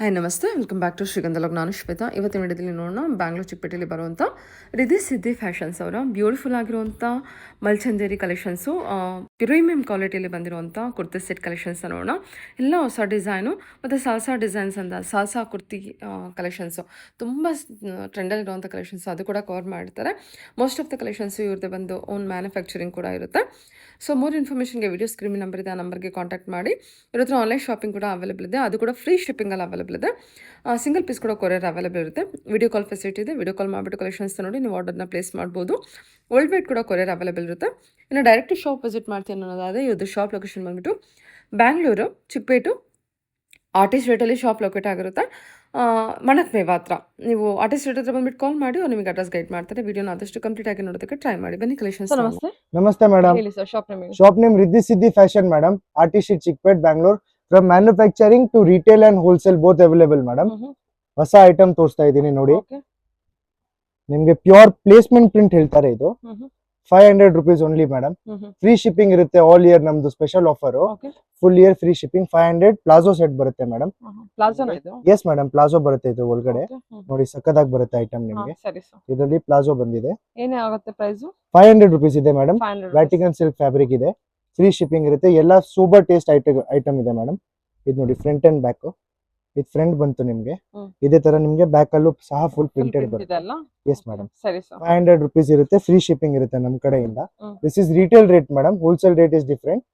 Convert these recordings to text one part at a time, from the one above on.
Hi ನಮಸ್ತೆ welcome back to ಶ್ರೀಗಂಧಲೋಕ್. ನಾನು ಶ್ವೇತಾ. ಇವತ್ತಿನ ವಿಡಿಯೋದಲ್ಲಿ ನೋಡೋಣ ಬ್ಯಾಂಗ್ಳೂರ್ ಚಿಕ್ಕಪೇಟೆಯಲ್ಲಿ ಬರುವಂಥ ರಿದ್ದಿ ಸಿದ್ದಿ ಫ್ಯಾಷನ್ಸ್ ಅವರ ಬ್ಯೂಟಿಫುಲ್ ಆಗಿರುವಂಥ ಮಲ್ಚಂದೇರಿ ಕಲೆಕ್ಷನ್ಸು, ಪ್ರೀಮಿಯಂ ಕ್ವಾಲಿಟಿಯಲ್ಲಿ ಬಂದಿರುವಂಥ ಕುರ್ತಿ ಸೆಟ್ ಕಲೆಕ್ಷನ್ಸ್ನ ನೋಡೋಣ. ಎಲ್ಲ ಹೊಸ ಡಿಸೈನು ಮತ್ತು ಸಾಲ್ಸಾ ಡಿಸೈನ್ಸ್ ಅಂತ ಸಾಲ್ಸಾ ಕುರ್ತಿ ಕಲೆಕ್ಷನ್ಸು ತುಂಬ ಟ್ರೆಂಡಲ್ಲಿರುವಂಥ ಕಲೆಕ್ಷನ್ಸ್, ಅದು ಕೂಡ ಕವರ್ ಮಾಡಿರ್ತಾರೆ. ಮೋಸ್ಟ್ ಆಫ್ ದ ಕಲೆಕ್ಷನ್ಸು ಇವ್ರದ್ದು ಬಂದು ಓನ್ ಮ್ಯಾನುಫ್ಯಾಕ್ಚರಿಂಗ್ ಕೂಡ ಇರುತ್ತೆ. ಸೊ ಮೋರ್ ಇನ್ಫಾರ್ಮೇಷನ್ಗೆ ವಿಡಿಯೋ ಸ್ಕ್ರೀನ್ ನಂಬರ್ ಇದೆ, ಆ ನಂಬರ್ಗೆ ಕಾಂಟ್ಯಾಕ್ಟ್ ಮಾಡಿ. ಇವ್ರ ಹತ್ರ ಆನ್ಲೈನ್ ಶಾಪಿಂಗ್ ಕೂಡ ಅವೈಲೇಬಲ್ ಇದೆ, ಅದು ಕೂಡ ಫ್ರೀ ಶಿಪ್ಪಿಂಗಲ್ಲಿ ಅವೈಲೇಬಲ್ ಇದೆ. ಸಿಂಗಲ್ ಪೀಸ್ ಕೂಡ ಕೊರಿಯರ್ ಅವೈಲೇಬಲ್ ಇರುತ್ತೆ. ವಿಡಿಯೋ ಕಾಲ್ ಫೆಸಿಲಿಟಿ ಇದೆ, ವಿಡಿಯೋ ಕಾಲ್ ಮಾಡಿಬಿಟ್ಟು ಕಲೆಕ್ಷನ್ಸ್ ನೋಡಿ ನೀವು ಆರ್ಡರ್ನ ಪ್ಲೇಸ್ ಮಾಡ್ಬೋದು. ವರ್ಲ್ಡ್ ವೈಡ್ ಕೂಡ ಕೊರಿಯರ್ ಅವೈಲೇಬಲ್ ಇರುತ್ತೆ. ಇನ್ನು ಡೈರೆಕ್ಟ್ ಶಾಪ್ ವಿಸಿಟ್ ಮಾಡ್ತೀನಿ ಅನ್ನೋದಾದರೆ ಇವ್ರದ್ದು ಶಾಪ್ ಲೊಕೇಶನ್ ಬಂದುಬಿಟ್ಟು ಬ್ಯಾಂಗ್ಳೂರು ಚಿಕ್ಕಪೇಟು ಆರ್ಟಿಸ್ಟ್ ರೇಟಲ್ಲಿ ಶಾಪ್ ಲೊಕೇಟ್ ಆಗಿರುತ್ತೆ. ಮಣಕ್ ಮೇವ ಹತ್ರ. ನೀವು ಆರ್ಟಿಸ್ಟ್ ರೇಟ್ ಹತ್ರ ಬಂದ್ಬಿಟ್ಟು ಕಾಲ್ ಮಾಡಿ ಅವ್ರು ನಿಮಗೆ ಅಡ್ರೆಸ್ ಗೈಡ್ ಮಾಡ್ತಾರೆ. ವಿಡಿಯೋನ ಆದಷ್ಟು ಕಂಪ್ಲೀಟ್ ಆಗಿ ನೋಡೋದಕ್ಕೆ ಟ್ರೈ ಮಾಡಿ. ಬನ್ನಿ ಕಲೆಕ್ಷನ್ಸ್. ನಮಸ್ತೆ. ನಮಸ್ತೆ ಮೇಡಮ್. ಹೇಳಿ sir, shop name. Shop name Riddhi Siddhi fashion madam, artist Chickpet Bangalore. From manufacturing to retail and wholesale both available madam. ಹೊಸ ಐಟಮ್ ತೋರಿಸ್ತಾ ಇದ್ದೀನಿ ನೋಡಿ. ನಿಮ್ಗೆ ಪ್ಯೂರ್ ಪ್ಲೇಸ್ಮೆಂಟ್ ಪ್ರಿಂಟ್ ಹೇಳ್ತಾರೆ. ಇದು 500 rupees only madam. Free shipping ಇರುತ್ತೆ ಆಲ್ ಇಯರ್. ನಮ್ದು special offer, full year free shipping. 500 palazzo set ಬರುತ್ತೆ ಮೇಡಮ್. ಎಸ್ ಮೇಡಮ್, ಪ್ಲಾಜೋ ಬರುತ್ತೆ ಇದು ಒಳಗಡೆ. ನೋಡಿ ಸಕ್ಕದಾಗಿ ಬರುತ್ತೆ ಐಟಮ್ ನಿಮ್ಗೆ. ಇದರಲ್ಲಿ ಪ್ಲಾಜೋ ಬಂದಿದೆ. ಏನಾಗುತ್ತೆ ಪ್ರೈಸ್? 500 rupees ಇದೆ ಮೇಡಮ್. ವ್ಯಾಟಿಕನ್ ಸಿಲ್ಕ್ ಫ್ಯಾಬ್ರಿಕ್ ಇದೆ. ಫ್ರೀ ಶಿಪ್ಪಿಂಗ್ ಇರುತ್ತೆ. ಎಲ್ಲ ಸೂಪರ್ ಟೇಸ್ಟ್ ಐಟಮ್ ಇದೆ ಮೇಡಮ್. ಇದು ನೋಡಿ ಫ್ರಂಟ್ ಅಂಡ್ ಬ್ಯಾಕ್. ಇದು ಫ್ರಂಟ್ ಬಂತು ನಿಮ್ಗೆ. ಇದೇ ತರ ನಿಮ್ಗೆ ಬ್ಯಾಕ್ ಅಲ್ಲೂ ಸಹ ಫುಲ್ ಪ್ರಿಂಟೆಡ್ ಬರುತ್ತೆ. Yes madam. 500 rupees ಇರುತ್ತೆ. ಫ್ರೀ ಶಿಪ್ಪಿಂಗ್ ಇರುತ್ತೆ ನಮ್ ಕಡೆಯಿಂದ. This is retail rate madam. Wholesale rate is different.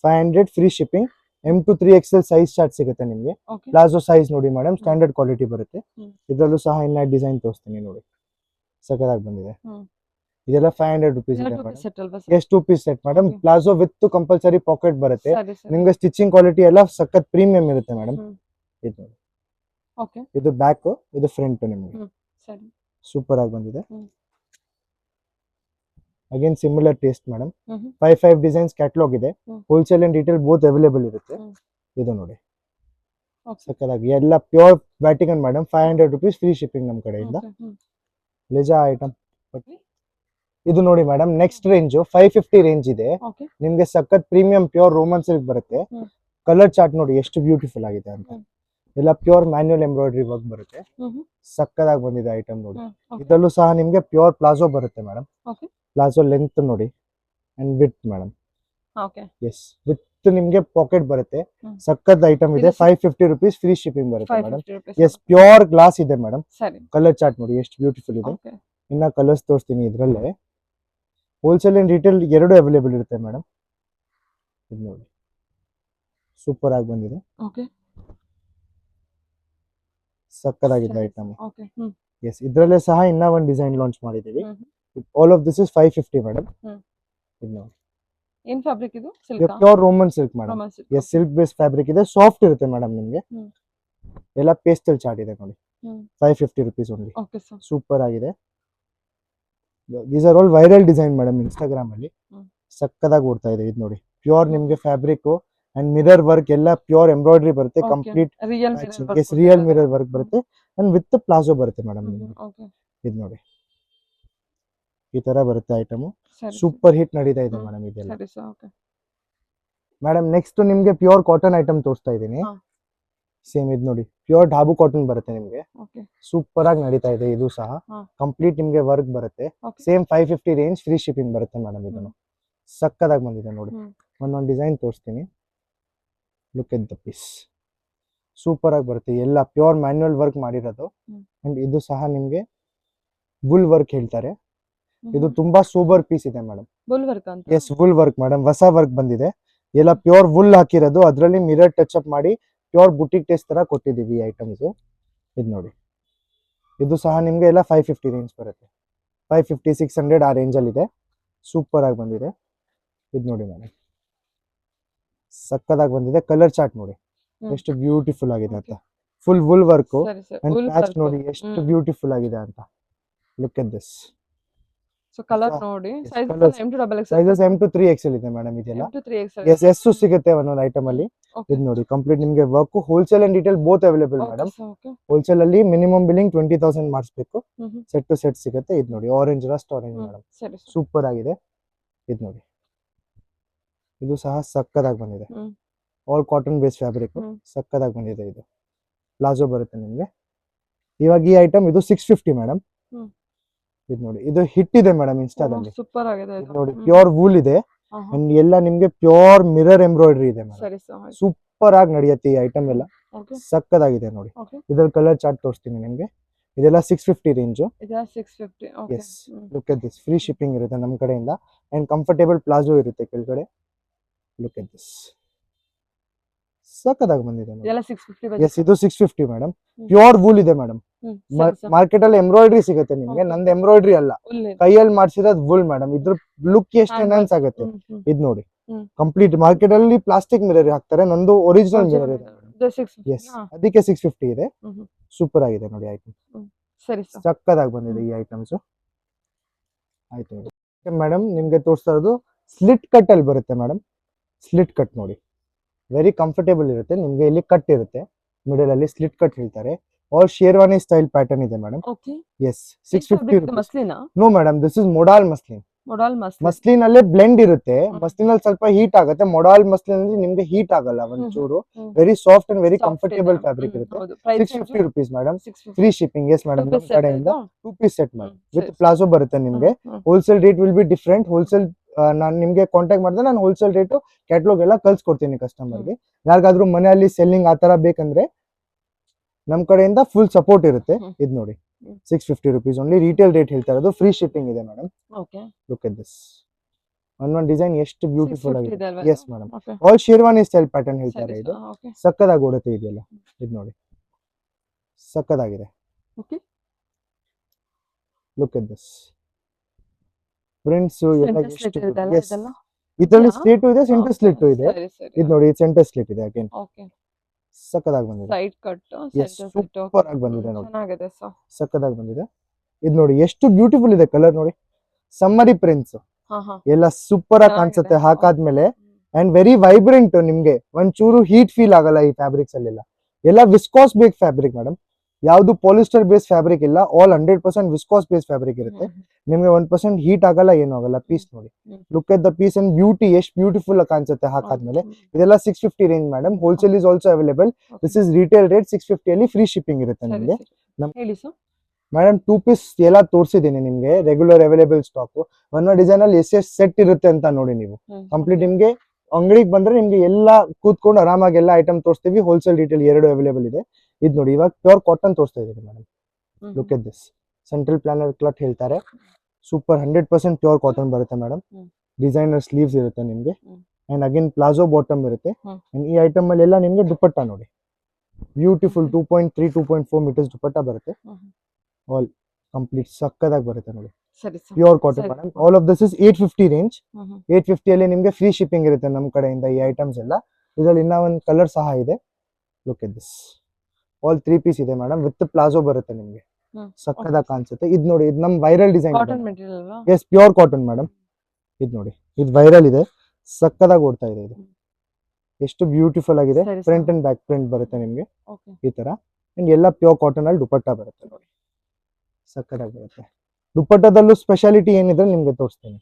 500 free shipping. M to 3XL size chart ಸಿಗುತ್ತೆ ನಿಮ್ಗೆ. ಪ್ಲಾಜೋ ಸೈಜ್ ನೋಡಿ ಮೇಡಮ್, ಸ್ಟ್ಯಾಂಡರ್ಡ್ ಕ್ವಾಲಿಟಿ ಬರುತ್ತೆ. ಇದರಲ್ಲೂ ಸಹ ಇನ್ನ ಡಿಸೈನ್ ತೋರಿಸ್ತೀನಿ ನೋಡಿ. ಸಕ್ಕದಾಗಿ ಬಂದಿದೆ. ಇದೆಲ್ಲ 500 rupees ಇದೆ madam. Yes 2 piece set madam. Palazzo with compulsory pocket ಬರುತ್ತೆ. ನಿಮ್ಗೆ ಸ್ಟಿಚಿಂಗ್ ಕ್ವಾಲಿಟಿ ಎಲ್ಲ ಸಖತ್ ಪ್ರೀಮಿಯಂ ಇರುತ್ತೆ ಮೇಡಮ್. ಇದು ನೋಡಿ. ಇದು ಬ್ಯಾಕ್, ಇದು ಫ್ರಂಟ್ ನಿಮ್ಗೆ. ಸೂಪರ್ ಆಗಿ ಬಂದಿದೆ. Again similar taste madam. 5 designs catalogue ಇದೆ. Wholesale and retail both available ಇರುತ್ತೆ. ಇದು ನೋಡಿ ಸಕ್ಕದಾಗಿ ಎಲ್ಲ pure Vatican madam. 500 rupees free shipping ನಮ್ ಕಡೆಯಿಂದ. ಲೆಜಾ ಐಟಮ್. ಇದು ನೋಡಿ ಮೇಡಮ್, ನೆಕ್ಸ್ಟ್ ರೇಂಜ್ 550 ರೇಂಜ್ ಇದೆ. ನಿಮ್ಗೆ ಸಖತ್ ಪ್ರೀಮಿಯಂ ಪ್ಯೂರ್ ರೋಮನ್ ಸಿಲ್ಕ್ ಬರುತ್ತೆ. ಕಲರ್ ಚಾರ್ಟ್ ನೋಡಿ ಎಷ್ಟು ಬ್ಯೂಟಿಫುಲ್ ಆಗಿದೆ ಅಂತ. ಎಲ್ಲ ಪ್ಯೂರ್ ಮ್ಯಾನ್ಯುಯಲ್ ಎಂಬ್ರಾಯ್ಡ್ರಿ ವರ್ಕ್ ಬರುತ್ತೆ. ಸಕ್ಕದಾಗಿ ಬಂದಿದೆ ಐಟಮ್ ನೋಡಿ. ಇದರಲ್ಲೂ ಸಹ ನಿಮ್ಗೆ ಪ್ಯೂರ್ ಪ್ಲಾಜೋ ಬರುತ್ತೆ ಮೇಡಮ್. ಪ್ಲಾಜೋ ಲೆಂತ್ ನೋಡಿ and with madam. Yes, with ನಿಮ್ಗೆ ಪಾಕೆಟ್ ಬರುತ್ತೆ. ಸಕ್ಕತ್ ಐಟಮ್ ಇದೆ. 550 rupees ಫ್ರೀ ಶಿಪ್ಪಿಂಗ್ ಬರುತ್ತೆ ಮೇಡಮ್. ಎಸ್, ಪ್ಯೂರ್ ಗ್ಲಾಸ್ ಇದೆ ಮೇಡಮ್. ಕಲರ್ ಚಾರ್ಟ್ ನೋಡಿ ಎಷ್ಟು ಬ್ಯೂಟಿಫುಲ್ ಇದೆ. ಇನ್ನ ಕಲರ್ಸ್ ತೋರಿಸ್ತೀನಿ ಇದ್ರಲ್ಲೇ. ಹೋಲ್ಸೇಲ್ ಅಂಡ್ ರಿಟೇಲ್ ಎರಡು ಅವೈಲೇಬಲ್ ಇರುತ್ತೆ ಮೇಡಮ್. ಇದು ನೋಡಿ ಸೂಪರ್ ಆಗಿ ಬಂದಿದೆ. ಸಕ್ಕದಾಗಿದೆ ಐಟಮ್. ಎಸ್, ಇದ್ರಲ್ಲೇ ಸಹ ಇನ್ನ ಒಂದು ಡಿಸೈನ್ ಲಾಂಚ್ ಮಾಡಿದೀವಿ. All of this is 550 madam. ಇದು ನೋಡಿ. ಏನ್ ಫ್ಯಾಬ್ರಿಕ್ ಇದು? Pure Roman silk madam. Yes, silk base fabric ಇದೆ. ಸಾಫ್ಟ್ ಇರುತ್ತೆ ಮೇಡಮ್ ನಿಮ್ಗೆ. ಎಲ್ಲ ಪೇಸ್ಟಲ್ ಚಾರ್ಟ್ ಇದೆ ನೋಡಿ. 550 rupees ಓನ್ಲಿ. ಸೂಪರ್ ಆಗಿದೆ. These are all viral design madam. Instagram ಅಲ್ಲಿ ಸಕ್ಕದಾಗಿ ಓಡ್ತಾ ಇದೆ. ಇದು ನೋಡಿ ಪ್ಯೂರ್ ನಿಮ್ಗೆ ಫ್ಯಾಬ್ರಿಕ್ ಅಂಡ್ ಮಿರರ್ ವರ್ಕ್ ಎಲ್ಲ ಪ್ಯೂರ್ ಎಂಬ್ರಾಯ್ಡ್ರಿ ಬರುತ್ತೆ. ಕಂಪ್ಲೀಟ್ ರಿಯಲ್ ಮಿರರ್ ವರ್ಕ್ ಬರುತ್ತೆ ಅಂಡ್ ವಿತ್ ಪ್ಲಾಜೋ ಬರುತ್ತೆ ಮೇಡಮ್. ಇದು ನೋಡಿ ಈ ತರ ಬರುತ್ತೆ ಐಟಮ್. ಸೂಪರ್ ಹಿಟ್ ನಡೀತಾ ಇದೆ ಮೇಡಮ್ ಇದೆಲ್ಲ. ಮೇಡಮ್ ನೆಕ್ಸ್ಟ್ ನಿಮ್ಗೆ ಪ್ಯೂರ್ ಕಾಟನ್ ಐಟಮ್ ತೋರಿಸ್ತಾ ಇದ್ದೀನಿ. ಸೇಮ್ ಇದು ನೋಡಿ, ಪ್ಯೂರ್ ಢಾಬು ಕಾಟನ್ ಬರುತ್ತೆ ನಿಮ್ಗೆ. ಸೂಪರ್ ಆಗಿ ನಡೀತಾ ಇದೆ. ಇದು ಸಹ ಕಂಪ್ಲೀಟ್ ನಿಮ್ಗೆ ವರ್ಕ್ ಬರುತ್ತೆ. ಸೇಮ್ 550 ರೇಂಜ್ ಫ್ರೀ ಶಿಪ್ಪಿಂಗ್ ಬರುತ್ತೆ ಮೇಡಮ್. ಇದನ್ನು ಸಕ್ಕದಾಗಿ ಬಂದಿದೆ ನೋಡಿ. ಒಂದೊಂದು ಡಿಸೈನ್ ತೋರಿಸ್ತೀನಿ. Look at the piece. Super ಆಗಿ ಬರುತ್ತೆ. ಎಲ್ಲ ಪ್ಯೂರ್ ಮ್ಯಾನ್ಯುಯಲ್ ವರ್ಕ್ ಮಾಡಿರೋದು. ಅಂಡ್ ಇದು ಸಹ ನಿಮ್ಗೆ ಬುಲ್ ವರ್ಕ್ ಹೇಳ್ತಾರೆ. ಇದು ತುಂಬಾ ಸೂಪರ್ ಪೀಸ್ ಇದೆ madam. Yes, wool work madam. ಹೊಸ ವರ್ಕ್ ಬಂದಿದೆ. ಎಲ್ಲ ಪ್ಯೂರ್ ವುಲ್ ಹಾಕಿರೋದು. ಅದರಲ್ಲಿ ಮಿರರ್ ಟಚ್ ಅಪ್ ಮಾಡಿ ಪ್ಯೂರ್ ಬುಟಿಕ್ ಟೇಸ್ಟ್ ತರ ಕೊಟ್ಟಿದೀವಿ ಐಟಮ್ಸ್. ಇದು ನೋಡಿ, ಇದು ಸಹ ನಿಮ್ಗೆ ಎಲ್ಲ 550 ರೇಂಜ್ ಬರುತ್ತೆ. 550 600 ಆ ರೇಂಜ್ ಅಲ್ಲಿ ಇದೆ. ಸೂಪರ್ ಆಗಿ ಬಂದಿದೆ. ಇದು ನೋಡಿ ಮೇಡಮ್, ಸಕ್ಕದಾಗಿ ಬಂದಿದೆ. ಕಲರ್ ಚಾರ್ಟ್ ನೋಡಿ ಎಷ್ಟು ಬ್ಯೂಟಿಫುಲ್ ಆಗಿದೆ ಅಂತ. Full wool work and patch ನೋಡಿ ಎಷ್ಟು ಬ್ಯೂಟಿಫುಲ್ ಆಗಿದೆ ಅಂತ. Look at this. ಕಲರ್ ನೋಡಿ. ಸೈಜಸ್ M to 3XL ಇದೆ ಮೇಡಮ್. ಇದೆಲ್ಲ ಎಸ್ ಎಸ್ ಸಿಗುತ್ತೆ ಒಂದೊಂದು ಐಟಮ್ ಅಲ್ಲಿ. ಇದು ನೋಡಿ ಕಂಪ್ಲೀಟ್ ನಿಮ್ಗೆ work. Wholesale and retail both available madam. Wholesale ಅಲ್ಲಿ ಮಿನಿಮಮ್ ಬಿಲ್ಲಿಂಗ್ 20,000 ಮಾಡಿಸ್ಬೇಕು. ಸೆಟ್ ಟು ಸೆಟ್ ಸಿಗುತ್ತೆ. ಇದು ನೋಡಿ orange, rust orange madam. Super ಆಗಿದೆ. ಇದು ನೋಡಿ, ಇದು ಸಹ ಸಕ್ಕದಾಗಿ ಬಂದಿದೆ. All cotton base fabric. ಸಕ್ಕದಾಗಿ ಬಂದಿದೆ ಇದು. ಪ್ಲಾಜೋ ಬರುತ್ತೆ ನಿಮ್ಗೆ. ಇವಾಗ ಈ ಐಟಮ್ ಇದು 650 ಮೇಡಮ್. ಹ್ಮ್. ಇದು ನೋಡಿ, ಇದು ಹಿಟ್ ಇದೆ ಮೇಡಮ್ ಇನ್ಸ್ಟಾದಲ್ಲಿ. ಸೂಪರ್ ಆಗಿದೆ ಇದು ನೋಡಿ ಪ್ಯೂರ್ ವೂಲ್ ಇದೆ ಅಂಡ್ ಎಲ್ಲ ನಿಮ್ಗೆ ಪ್ಯೂರ್ ಮಿರರ್ ಎಂಬ್ರಾಯ್ಡ್ರಿ ಇದೆ ಮೇಡಮ್. ಸರಿ ಸರ್. ಸೂಪರ್ ಆಗಿ ನಡೆಯುತ್ತೆ ಈ ಐಟಮ್ ಎಲ್ಲ. ಓಕೆ ಸಕ್ಕದಾಗಿದೆ ನೋಡಿ. ಓಕೆ ಇದ್ರ ಕಲರ್ ಚಾರ್ಟ್ ತೋರಿಸ್ತೀನಿ ನಿಮ್ಗೆ. ಇದೆಲ್ಲ 650 ರೇಂಜು. ಇದೆಲ್ಲ 650. Okay yes, look at this. Free shipping ಇರುತ್ತೆ ನಮ್ಮ ಕಡೆಯಿಂದ ಅಂಡ್ ಕಂಫರ್ಟೇಬಲ್ ಪ್ಲಾಜೋ ಇರುತ್ತೆ ಕೆಳಗಡೆ. Look at this. ಸಕ್ಕದಾಗಿ ಬಂದಿದೆ ನೋಡಿ. ಇದೆಲ್ಲ 650 ಎಸ್, ಇದು 650 ಮೇಡಮ್. ಪ್ಯೂರ್ ವೂಲ್ ಇದೆ ಮೇಡಮ್. ಮಾರ್ಕೆಟ್ ಅಲ್ಲಿ ಎಂಬ್ರಾಯ್ಡ್ರಿ ಸಿಗುತ್ತೆ ನಿಮ್ಗೆ, Okay. ನಂದು ಎಂಬ್ರಾಯ್ಡ್ರಿ ಅಲ್ಲ, ಕೈಯಲ್ಲಿ ಮಾಡ್ಸಿರೋದು ವೂಲ್ ಮೇಡಮ್. ಇದ್ರ ಲುಕ್ ಎಷ್ಟು ಎನ್ಹಾನ್ಸ್ ಆಗುತ್ತೆ. ಇದ್ ನೋಡಿ, ಕಂಪ್ಲೀಟ್ ಮಾರ್ಕೆಟ್ ಅಲ್ಲಿ ಪ್ಲಾಸ್ಟಿಕ್ ಮಿರರ್ ಹಾಕ್ತಾರೆ, ನಂದು ಒರಿಜಿನಲ್ ಮಿರರ್ ಇದೆ. ಎಸ್, ಅದಕ್ಕೆ 650 ಇದೆ. ಸೂಪರ್ ಆಗಿದೆ ನೋಡಿ ಐಟಮ್. ಸರಿ ಸರ್. ಸಕ್ಕದಾಗಿ ಬಂದಿದೆ ಈ ಐಟಮ್ಸ್. ಆಯ್ತು ಮೇಡಮ್, ನಿಮ್ಗೆ ತೋರಿಸ್ತಾ ಇರೋದು ಸ್ಲಿಟ್ ಕಟ್ ಅಲ್ಲಿ ಬರುತ್ತೆ ಮೇಡಮ್. ಸ್ಲಿಟ್ ಕಟ್ ನೋಡಿ, ವೆರಿ ಕಂಫರ್ಟೇಬಲ್ ಇರುತ್ತೆ ನಿಮ್ಗೆ. ಇಲ್ಲಿ ಕಟ್ ಇರುತ್ತೆ ಮಿಡಲ್ ಅಲ್ಲಿ, ಸ್ಲಿಟ್ ಕಟ್ ಹೇಳ್ತಾರೆ. ಆಲ್ ಶೇರ್ವಾನಿ ಸ್ಟೈಲ್ ಪ್ಯಾಟರ್ನ್ ಇದೆ ಮೇಡಮ್. Okay yes, 650 rupees. ಮಸ್ಲಿನಾ? No madam, this is modal muslin. Modal muslin. Muslin ಅಲ್ಲೇ ಬ್ಲೆಂಡ್ ಇರುತ್ತೆ. ಮಸ್ಲಿನ್ ಅಲ್ಲಿ ಸ್ವಲ್ಪ ಹೀಟ್ ಆಗುತ್ತೆ, ಮೊಡಾಲ್ ಮಸ್ಲಿನ್ ಅಲ್ಲಿ ನಿಮ್ಗೆ ಹೀಟ್ ಆಗಲ್ಲ ಒಂಚೂರು. Very soft and very comfortable fabric ಇರುತ್ತೆ. 650 rupees madam. Free shipping. Yes madam, ನಮ್ಮ ಕಡೆಯಿಂದ 2 piece set madam with palazzo ಬರುತ್ತೆ ನಿಮ್ಗೆ. Wholesale rate will be different. Wholesale ನಾನು ನಿಮ್ಗೆ ಕಾಂಟ್ಯಾಕ್ಟ್ ಮಾಡಿದ್ರೆ ನಾನು ಹೋಲ್ಸೇಲ್ ರೇಟು ಕ್ಯಾಟ್ಲಾಗ್ ಎಲ್ಲ ಕಳ್ಸಿಕೊಡ್ತೀನಿ ಕಸ್ಟಮರ್ಗೆ. ಯಾರಿಗಾದ್ರೂ ಮನೆಯಲ್ಲಿ ಸೆಲ್ಲಿಂಗ್ ಆ ತರ ಬೇಕಂದ್ರೆ ನಮ್ ಕಡೆಯಿಂದ ಫುಲ್ ಸಪೋರ್ಟ್ ಇರುತ್ತೆ. ಇದ್ ನೋಡಿ, 650 rupees ಓನ್ಲಿ. ರಿಟೇಲ್ ರೇಟ್ ಹೇಳ್ತಾ ಇರೋದು. ಫ್ರೀ ಶಿಪ್ಪಿಂಗ್ ಇದೆ madam. Okay look at this. ಒಂದೊಂದು ಡಿಸೈನ್ ಎಷ್ಟು ಬ್ಯೂಟಿಫುಲ್ ಆಗಿದೆ. 650 ಅಲ್ವಾ? Yes madam, all sherwani style pattern ಹೇಳ್ತಾರೆ ಇದು. ಓಕೆ ಸಕ್ಕದಾಗಿ ಓಡುತ್ತೆ ಇದೆಲ್ಲ. ಇದು ನೋಡಿ, ಸಕ್ಕದಾಗಿದೆ. Okay look at this. Prints ಎಲ್ಲ Center ಎಷ್ಟು. slit ಇದೆಲ್ಲ ಎಸ್, ಇದೆಲ್ಲ? ಇದರಲ್ಲಿ ಯಾ? ಸ್ಲೇಟು ಇದೆ, ಸೆಂಟರ್ ಸ್ಲೇಟು ಇದೆ. ಸರಿ ಸರಿ. ಇದು ನೋಡಿ, ಸೆಂಟರ್ ಸ್ಲೇಟ್ ಇದೆ ಅಗೇನ್. ಓಕೆ ಸಕ್ಕದಾಗಿ ಬಂದಿದೆ. ಸೈಡ್ ಕಟ್ Yes, super ಆಗಿ ಬಂದಿದೆ ನೋಡಿ. ಚೆನ್ನಾಗಿದೆ ಸರ್. ಸಕ್ಕದಾಗಿ ಬಂದಿದೆ. ಇದು ನೋಡಿ ಎಷ್ಟು ಬ್ಯೂಟಿಫುಲ್ ಇದೆ ಕಲರ್ ನೋಡಿ. ಸಮ್ಮರಿ ಪ್ರಿಂಟ್ಸ್ ಹಾ ಹಾ ಎಲ್ಲ ಸೂಪರ್ ಆಗಿ ಕಾಣಿಸುತ್ತೆ ಹಾಕಾದ್ಮೇಲೆ. And very vibrant. ನಿಮ್ಗೆ ಒಂಚೂರು ಹೀಟ್ ಫೀಲ್ ಆಗಲ್ಲ ಈ ಫ್ಯಾಬ್ರಿಕ್ಸ್ ಅಲ್ಲೆಲ್ಲ. ಎಲ್ಲ ವಿಸ್ಕಾಸ್ ಬೇಸ್ ಫ್ಯಾಬ್ರಿಕ್ ಮೇಡಮ್. ಯಾವ್ದು ಪಾಲಿಸ್ಟರ್ ಬೇಸ್ ಫ್ಯಾಬ್ರಿಕ್ ಇಲ್ಲ, ಆಲ್ 100% ವಿಸ್ಕಾಸ್ ಬೇಸ್ ಫ್ಯಾಬ್ರಿಕ್ ಇರುತ್ತೆ. ನಿಮ್ಗೆ 1% ಹೀಟ್ ಆಗಲ್ಲ, ಏನು ಆಗಲ್ಲ. ಪೀಸ್ ನೋಡಿ, look at the piece and beauty, ಎಷ್ಟು ಬ್ಯೂಟಿಫುಲ್ ಆಗಿ ಕಾಣಿಸುತ್ತೆ ಹಾಕಾದ್ಮೇಲೆ. ಇದೆಲ್ಲ 650 range madam. Wholesale is also available. This is retail rate 650 ಅಲ್ಲಿ. ಫ್ರೀ ಶಿಪ್ಪಿಂಗ್ ಇರುತ್ತೆ ನಿಮ್ಗೆ. ಹೇಳಿ ಸರ್. ಮೇಡಮ್ 2 piece ಎಲ್ಲ ತೋರಿಸಿದ್ದೀನಿ ನಿಮ್ಗೆ, ರೆಗ್ಯುಲರ್ ಅವೈಲೇಬಲ್ ಸ್ಟಾಕ್. ಒಂದೊಂದು ಡಿಸೈನ್ ಅಲ್ಲಿ ಎಷ್ಟು ಸೆಟ್ ಇರುತ್ತೆ ಅಂತ ನೋಡಿ ನೀವು. ಕಂಪ್ಲೀಟ್ ನಿಮ್ಗೆ ಅಂಗಡಿಗೆ ಬಂದ್ರೆ ನಿಮ್ಗೆ ಎಲ್ಲ ಕೂತ್ಕೊಂಡು ಆರಾಮಾಗಿ ಎಲ್ಲ ಐಟಮ್ ತೋರಿಸ್ತೀವಿ. ಹೋಲ್ಸೇಲ್ ರಿಟೇಲ್ ಎರಡು ಅವೈಲೇಬಲ್ ಇದೆ. ಇದು ನೋಡಿ, ಇವಾಗ ಪ್ಯೂರ್ ಕಾಟನ್ ತೋರಿಸ್ತಾ ಇದ್ದೀನಿ madam. Look at this. Central planner cloth ಹೇಳ್ತಾರೆ. ಸೂಪರ್ 100% ಪ್ಯೂರ್ ಕಾಟನ್ ಬರುತ್ತೆ ಮೇಡಮ್. ಡಿಸೈನರ್ ಸ್ಲೀವ್ಸ್ ಇರುತ್ತೆ ನಿಮ್ಗೆ. ಅಂಡ್ ಅಗೇನ್ ಪ್ಲಾಜೋ ಬಾಟಮ್ ಇರುತ್ತೆ. ಅಂಡ್ ಈ ಐಟಮ್ ಅಲ್ಲಿ ಎಲ್ಲ ನಿಮ್ಗೆ ದುಪ್ಪಟ್ಟ ನೋಡಿ, ಬ್ಯೂಟಿಫುಲ್ 2.3 2.4 ಮೀಟರ್ಸ್ ದುಪ್ಪಟ್ಟ ಬರುತ್ತೆ. ಆಲ್ ಕಂಪ್ಲೀಟ್ ಸಕ್ಕದಾಗಿ ಬರುತ್ತೆ ನೋಡಿ. ಸರಿ sir. Pure cotton madam. All of this is 850 range. 850 ಅಲ್ಲಿ ನಿಮ್ಗೆ ಫ್ರೀ ಶಿಪ್ಪಿಂಗ್ ಇರುತ್ತೆ ನಮ್ಮ ಕಡೆಯಿಂದ ಈ ಐಟಮ್ಸ್ ಎಲ್ಲ. ಇದರಲ್ಲಿ ಇನ್ನ ಒಂದು ಕಲರ್ ಸಹ ಇದೆ. Look at this. All 3 piece ಇದೆ ಮೇಡಮ್, ವಿತ್ ಪ್ಲಾಜೋ ಬರುತ್ತೆ ನಿಮ್ಗೆ. ಸಕ್ಕದಾಗಿ ಕಾಣಿಸುತ್ತೆ. ಇದು ನೋಡಿ, ಇದು ನಮ್ ವೈರಲ್ ಡಿಸೈನ್. ಕಾಟನ್ ಮೆಟೀರಿಯಲ್ ಅಲ್ವಾ? Yes, pure cotton madam. ಇದು ನೋಡಿ, ಇದು ವೈರಲ್ ಇದೆ. ಸಕ್ಕದಾಗಿ ಓಡ್ತಾ ಇದೆ ಇದು. ಎಷ್ಟು ಬ್ಯೂಟಿಫುಲ್ ಆಗಿದೆ. ಸರಿ sir. Front and back print ಬರುತ್ತೆ ನಿಮ್ಗೆ ಓಕೆ ಈ ತರ. ಅಂಡ್ ಎಲ್ಲ ಪ್ಯೂರ್ ಕಾಟನ್ ಅಲ್ಲಿ ದುಪ್ಪಟ್ಟ ಬರುತ್ತೆ ನೋಡಿ. ಸಕ್ಕದಾಗಿ ಬರುತ್ತೆ. ದುಪ್ಪಟ್ಟದಲ್ಲೂ ಸ್ಪೆಷಾಲಿಟಿ ಏನಿದೆ ನಿಮ್ಗೆ ತೋರಿಸ್ತೀನಿ.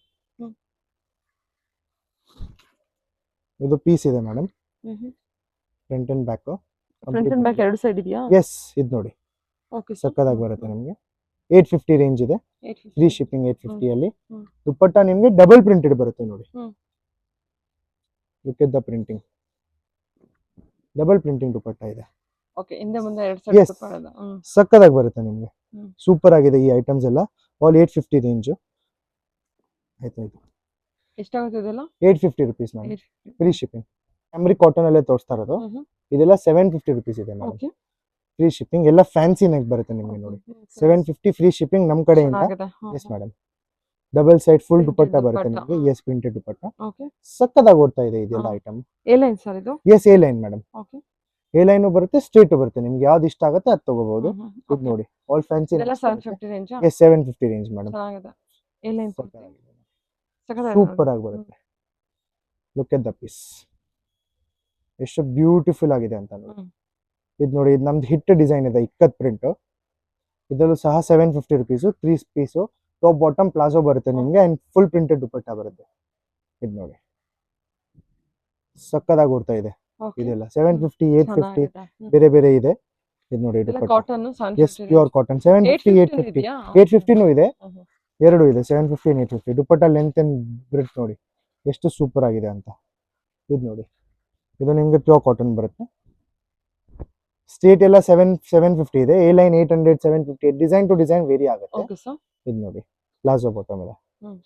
ಇದು ಪೀಸ್ ಇದೆ madam, front and back. Front and back ಎರಡು ಸೈಡ್ ಇದೆಯಾ? ಎಸ್, ಇದು ನೋಡಿ ಓಕೆ ಸಕ್ಕದಾಗಿ ಬರುತ್ತೆ ನಿಮ್ಗೆ. 850 ರೇಂಜ್ ಇದೆ. ಫ್ರೀ ಶಿಪ್ಪಿಂಗ್ 850 ಅಲ್ಲಿ. ದುಪ್ಪಟ್ಟ ನಿಮ್ಗೆ ಡಬಲ್ ಪ್ರಿಂಟೆಡ್ ಬರುತ್ತೆ ನೋಡಿ. Look at the printing. Double printing dupatta ಇದೆ. ಓಕೆ, ಹಿಂದೆ ಮುಂದೆ ಎರಡು Yes. ಸೈಡ್ ಪಡೋದು. ಸಕ್ಕದಾಗಿ ಬರುತ್ತೆ ನಿಮ್ಗೆ. ಹ್ಮ್. ಸೂಪರ್ ಆಗಿದೆ ಈ ಐಟಮ್ಸ್ ಎಲ್ಲ. All 850 range. ಆಯ್ತಾಯ್ತು. ಎಷ್ಟಾಗುತ್ತೆ ಇದೆಲ್ಲ? 850 rupees madam. Free shipping. Cambric cotton ಅಲ್ಲೇ ತೋರಿಸ್ತಾ ಇರೋದು. ಇದೆಲ್ಲ 750 rupees ಇದೆ ಮೇಡಮ್. Okay free shipping. ಎಲ್ಲ ಫ್ಯಾನ್ಸಿ ನೆಕ್ ಬರುತ್ತೆ ನಿಮ್ಗೆ ನೋಡಿ. 750 ಫ್ರೀ ಶಿಪ್ಪಿಂಗ್ ನಮ್ಮ ಕಡೆಯಿಂದ. ಚೆನ್ನಾಗಿದೆ. Yes madam. Double side full Printed dupatta ಬರುತ್ತೆ ದುಪ್ಪಟ್ಟ. ನಿಮಗೆ. Yes, printed dupatta. ಓಕೆ, ಸಕ್ಕದಾಗಿ ಓಡ್ತಾ ಇದೆ ಇದೆಲ್ಲ ಹಾ. ಐಟಮ್. ಎ ಲೈನ್ ಸರ್ ಇದು? Yes, A line madam. Okay, A line ಬರುತ್ತೆ, ಸ್ಟ್ರೇಟ್ ಬರುತ್ತೆ. ನಿಮ್ಗೆ ಯಾವ್ದು ಇಷ್ಟ ಆಗುತ್ತೆ ಅದು ತಗೋಬಹುದು. ಇದು ನೋಡಿ, ಆಲ್ ಫ್ಯಾನ್ಸಿ. ಇದೆಲ್ಲ 750 ರೇಂಜ್. Yes, 750 range madam. ಚೆನ್ನಾಗಿದೆ. ಎ ಲೈನ್ ಸೂಪರ್ ಆಗಿ ಬರುತ್ತೆ. ಲುಕ್ ಎಟ್ ದ ಪೀಸ್, ಎಷ್ಟು ಬ್ಯೂಟಿಫುಲ್ ಆಗಿದೆ ಅಂತ ನೋಡಿ. ಇದು ನೋಡಿ, ಇದು ನಮ್ದು ಹಿಟ್ ಡಿಸೈನ್ ಇದೆ, ಇಕ್ಕತ್ ಪ್ರಿಂಟ್. ಇದರಲ್ಲೂ ಸಹ 750 rupees. 3 piece top bottom palazzo ಬರುತ್ತೆ ನಿಮ್ಗೆ. ಅಂಡ್ ಫುಲ್ ಪ್ರಿಂಟೆಡ್ ದುಪ್ಪಟ್ಟ ಬರುತ್ತೆ. ಇದು ನೋಡಿ, ಸಕ್ಕದಾಗಿ ಓಡ್ತಾ ಇದೆ ಇದೆಲ್ಲ. 750 850 ಬೇರೆ ಬೇರೆ ಇದೆ. ಇದು ನೋಡಿ ಇದೆಲ್ಲ dupatta. Cotton yes pure cotton 750 850 850 ಇದೆ, ಎರಡು ಇದೆ 750 850. ದುಪ್ಪಟ್ಟ ಲೆಂತ್ ಅಂಡ್ ಬ್ರೆಡ್ತ್ ನೋಡಿ ಎಷ್ಟು ಸೂಪರ್ ಆಗಿದೆ ಅಂತ. ಇದು ನೋಡಿ ಇದು ನಿಮ್ಗೆ ಪ್ಯೂರ್ ಕಾಟನ್ ಬರುತ್ತೆ. ಸ್ಟೇಟ್ ಎಲ್ಲ 750 ಇದೆ, A line 800 750. Design to design vary ಆಗುತ್ತೆ. Okay sir. ಇದು ನೋಡಿ ಪ್ಲಾಜೋ ಬಾಟಮ್ ಇದೆ, ಹ್ಮ್.